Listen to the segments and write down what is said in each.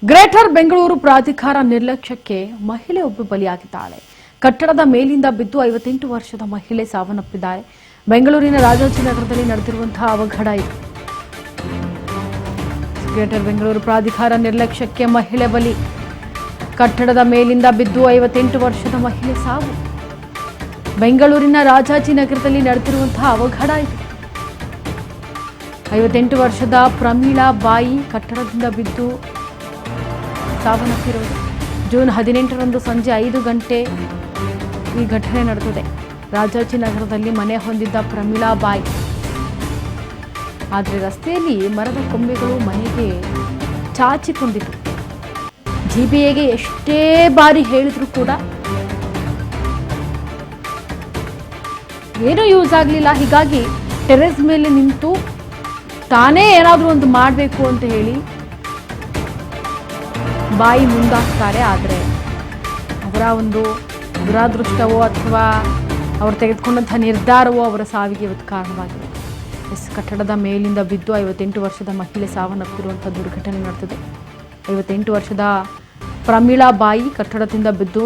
Greater Bengaluru ಪ್ರಾಧಿಕಾರ ನಿರ್ಲಕ್ಷ್ಯಕ್ಕೆ ಮಹಿಳೆ ಒಬ್ಬರು ಬಲಿಯಾಗಿದ್ದಾಳೆ. ಕಟ್ಟಡದ ಮೇಲಿಂದ ಬಿದ್ದು 58 ವರ್ಷದ ಮಹಿಳೆ ಸಾವನ್ನಪ್ಪಿದ್ದಾರೆ. ಬೆಂಗಳೂರಿನ ರಾಜಾಜಿನಗರದಲ್ಲಿ ನಡೆದಿರುವಂತಹ ಅವಘಡ ಇದು. ಗ್ರೇಟರ್ ಬೆಂಗಳೂರು ಪ್ರಾಧಿಕಾರ ನಿರ್ಲಕ್ಷ್ಯಕ್ಕೆ ಮಹಿಳೆ ಬಲಿ. ಕಟ್ಟಡದ ಮೇಲಿಂದ ಬಿದ್ದು 58 ವರ್ಷದ ಮಹಿಳೆ ಸಾವು. ಬೆಂಗಳೂರಿನ ರಾಜಾಜಿನಗರದಲ್ಲಿ ನಡೆದಿರುವಂತಹ ಅವಘಡ ಇದು. 58 ವರ್ಷದ ಪ್ರಮೀಳಾ ಬಾಯಿ ಕಟ್ಟಡದಿಂದ ಬಿದ್ದು ಸಾವನ್ನಪ್ಪಿರುವುದು. ಜೂನ್ 18ರಂದು ಸಂಜೆ 5 ಗಂಟೆ ಈ ಘಟನೆ ನಡೆದಿದೆ. ರಾಜಾಜಿನಗರದಲ್ಲಿ ಮನೆ ಹೊಂದಿದ್ದ ಪ್ರಮೀಳಾ ಬಾಯಿ, ಆದರೆ ರಸ್ತೆಯಲ್ಲಿ ಮರದ ಕೊಂಬೆಗಳು ಮನೆಗೆ ಚಾಚಿಕೊಂಡಿತು. ಜಿಬಿಎಗೆ ಎಷ್ಟೇ ಬಾರಿ ಹೇಳಿದ್ರು ಕೂಡ ಏನೂ ಯೂಸ್ ಆಗಲಿಲ್ಲ. ಹೀಗಾಗಿ ಟೆರೆಸ್ ಮೇಲೆ ನಿಂತು ತಾನೇ ಏನಾದರೂ ಒಂದು ಮಾಡಬೇಕು ಅಂತ ಹೇಳಿ ಬಾಯಿ ಮುಂದಾಗ್ತಾರೆ. ಆದರೆ ಅವರ ಒಂದು ದುರಾದೃಷ್ಟವೋ ಅಥವಾ ಅವರು ತೆಗೆದುಕೊಂಡಂಥ ನಿರ್ಧಾರವೋ ಅವರ ಸಾವಿಗೆ ಇವತ್ತು ಕಾರಣವಾಗಿದೆ. ಕಟ್ಟಡದ ಮೇಲಿಂದ ಬಿದ್ದು 58 ವರ್ಷದ ಮಹಿಳೆ ಸಾವನ್ನಪ್ಪಿರುವಂಥ ದುರ್ಘಟನೆ ನಡೆದಿದೆ. 58 ವರ್ಷದ ಪ್ರಮೀಳಾ ಬಾಯಿ ಕಟ್ಟಡದಿಂದ ಬಿದ್ದು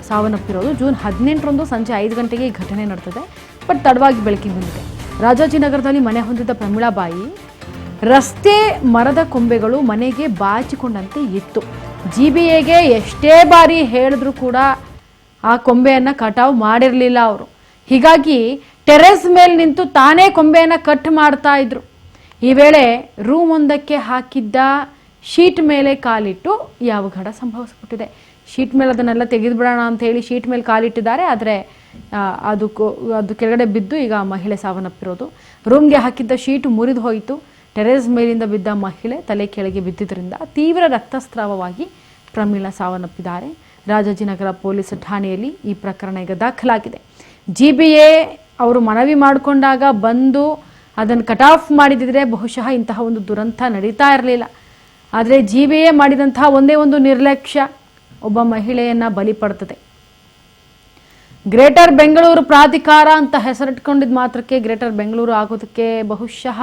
ಸಾವನ್ನಪ್ಪಿರೋದು. ಜೂನ್ 18ರಂದು ಸಂಜೆ 5 ಗಂಟೆಗೆ ಈ ಘಟನೆ ನಡೆದಿದೆ. ಬಟ್ ತಡವಾಗಿ ಬೆಳಕಿಗೆ ಬಂದಿದೆ. ರಾಜಾಜಿನಗರದಲ್ಲಿ ಮನೆ ಹೊಂದಿದ್ದ ಪ್ರಮೀಳಾ ಬಾಯಿ ರಸ್ತೆ ಮರದ ಕೊಂಬೆಗಳು ಮನೆಗೆ ಬಾಚಿಕೊಂಡಂತೆ ಇತ್ತು. ಜಿಬಿಎಗೆ ಎಷ್ಟೇ ಬಾರಿ ಹೇಳಿದ್ರು ಕೂಡ ಆ ಕೊಂಬೆಯನ್ನು ಕಟಾವು ಮಾಡಿರಲಿಲ್ಲ ಅವರು. ಹೀಗಾಗಿ ಟೆರೆಸ್ ಮೇಲೆ ನಿಂತು ತಾನೇ ಕೊಂಬೆಯನ್ನು ಕಟ್ ಮಾಡ್ತಾ ಇದ್ರು. ಈ ವೇಳೆ ರೂಮ್ ಒಂದಕ್ಕೆ ಹಾಕಿದ್ದ ಶೀಟ್ ಮೇಲೆ ಕಾಲಿಟ್ಟು ಈ ಅವಘಡ ಸಂಭವಿಸ್ಬಿಟ್ಟಿದೆ. ಶೀಟ್ ಮೇಲೆ ಅದನ್ನೆಲ್ಲ ತೆಗೆದುಬಿಡೋಣ ಅಂತ ಹೇಳಿ ಶೀಟ್ ಮೇಲೆ ಕಾಲಿಟ್ಟಿದ್ದಾರೆ. ಆದರೆ ಅದು ಕೆಳಗಡೆ ಬಿದ್ದು ಈಗ ಮಹಿಳೆ ಸಾವನ್ನಪ್ಪಿರೋದು. ರೂಮ್ಗೆ ಹಾಕಿದ್ದ ಶೀಟು ಮುರಿದು ಹೋಯಿತು. ಟೆರೆಸ್ ಮೇಲಿಂದ ಬಿದ್ದ ಮಹಿಳೆ ತಲೆ ಕೆಳಗೆ ಬಿದ್ದಿದ್ದರಿಂದ ತೀವ್ರ ರಕ್ತಸ್ರಾವವಾಗಿ ಪ್ರಮೀಳಾ ಸಾವನ್ನಪ್ಪಿದ್ದಾರೆ. ರಾಜಾಜಿನಗರ ಪೊಲೀಸ್ ಠಾಣೆಯಲ್ಲಿ ಈ ಪ್ರಕರಣ ಈಗ ದಾಖಲಾಗಿದೆ. ಜಿಬಿಎ ಅವರು ಮನವಿ ಮಾಡಿಕೊಂಡಾಗ ಬಂದು ಅದನ್ನು ಕಟ್ ಆಫ್ ಮಾಡಿದಿದ್ರೆ ಬಹುಶಃ ಇಂತಹ ಒಂದು ದುರಂತ ನಡೀತಾ ಇರಲಿಲ್ಲ. ಆದರೆ ಜಿಬಿಎ ಮಾಡಿದಂತಹ ಒಂದೇ ಒಂದು ನಿರ್ಲಕ್ಷ್ಯ ಒಬ್ಬ ಮಹಿಳೆಯನ್ನು ಬಲಿ ಪಡ್ತದೆ. ಗ್ರೇಟರ್ ಬೆಂಗಳೂರು ಪ್ರಾಧಿಕಾರ ಅಂತ ಹೆಸರಿಟ್ಕೊಂಡಿದ್ದ ಮಾತ್ರಕ್ಕೆ ಗ್ರೇಟರ್ ಬೆಂಗಳೂರು ಆಗೋದಕ್ಕೆ ಬಹುಶಃ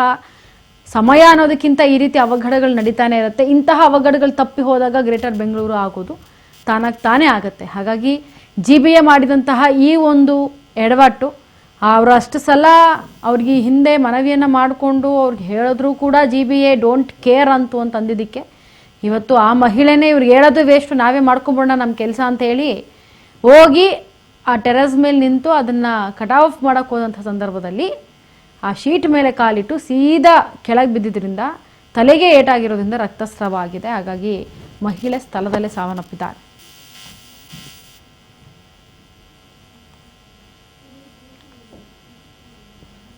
ಸಮಯ ಅನ್ನೋದಕ್ಕಿಂತ ಈ ರೀತಿ ಅವಘಡಗಳು ನಡೀತಾನೆ ಇರುತ್ತೆ. ಇಂತಹ ಅವಘಡಗಳು ತಪ್ಪಿ ಹೋದಾಗ ಗ್ರೇಟರ್ ಬೆಂಗಳೂರು ಆಗೋದು ತಾನಾಗಿ ತಾನೇ ಆಗುತ್ತೆ. ಹಾಗಾಗಿ ಜಿಬಿಎ ಮಾಡಿದಂತಹ ಈ ಒಂದು ಎಡವಟ್ಟು ಅವರು ಅಷ್ಟು ಸಲ ಅವ್ರಿಗೆ ಹಿಂದೆ ಮನವಿಯನ್ನು ಮಾಡಿಕೊಂಡು ಅವ್ರಿಗೆ ಹೇಳಿದ್ರು ಕೂಡ ಜಿಬಿಎ ಡೋಂಟ್ ಕೇರ್ ಅಂತ ಅಂದಿದ್ದಕ್ಕೆ ಇವತ್ತು ಆ ಮಹಿಳೆನೇ ಇವ್ರಿಗೆ ಹೇಳೋದು ವೇಸ್ಟ್, ನಾವೇ ಮಾಡ್ಕೊಂಬಿಡೋಣ ನಮ್ಮ ಕೆಲಸ ಅಂತ ಹೇಳಿ ಹೋಗಿ ಆ ಟೆರೆಸ್ ಮೇಲೆ ನಿಂತು ಅದನ್ನು ಕಟ್ ಆಫ್ ಮಾಡೋಕ್ಕೆ ಹೋದಂಥ ಸಂದರ್ಭದಲ್ಲಿ ಆ ಶೀಟ್ ಮೇಲೆ ಕಾಲಿಟ್ಟು ಸೀದಾ ಕೆಳಗೆ ಬಿದ್ದಿದ್ದರಿಂದ ತಲೆಗೆ ಏಟಾಗಿರೋದ್ರಿಂದ ರಕ್ತಸ್ರಾವ ಆಗಿದೆ. ಹಾಗಾಗಿ ಮಹಿಳೆ ಸ್ಥಳದಲ್ಲೇ ಸಾವನ್ನಪ್ಪಿದ್ದಾರೆ.